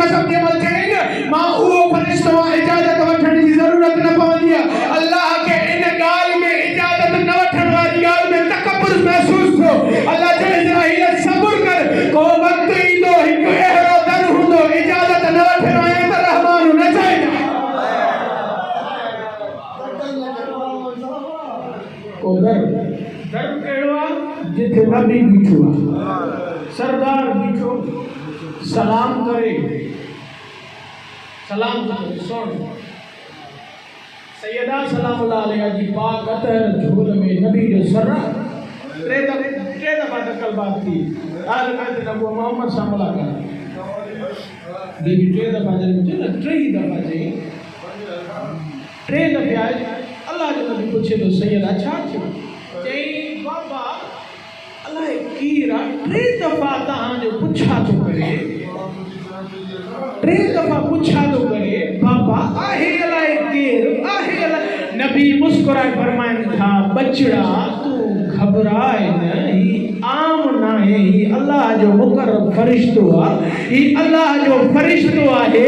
कसम के मल चेंगे मां वो फरिश्तो इजाजत वठण जी जरूरत न पवंदी अल्लाह के इन गाल में इजाजत न वठण वाली गाल में तकब्बुर महसूस थियो अल्लाह जे इजराइल सब्र कर को वक्त ईंदो हिक एहरो दर हुंदो इजाजत न वठण आए त रहमान न चाहे को दर कहिड़ो आहे जिथे नबी बीठो आहे सरदार बीठो सलाम करे सुन सैयदा सलामुल्लाह अलैहा जी पाक अतर झोल में नबी जो सर्रा टे दफा टकल बात थी आल बैत नबी मोहम्मद सां मुलाकात बीबी टे दफा जन टे दफा जे टे दफे आए अल्लाह जो नबी पूछे तो सैयदा छा थियो चई बाबा अल्लाह कीरा टे दफा तहां जो पुछा तो करे टे दफा पुछा तो करे बाबा आहे अल्लाह केर आहे अल्लाह नबी मुस्कुराए फरमाइन था बचड़ा तू घबराए नहीं आम ना है ही अल्लाह जो मुकर्रम फरिश्तो आ ही अल्लाह जो फरिश्तो आहे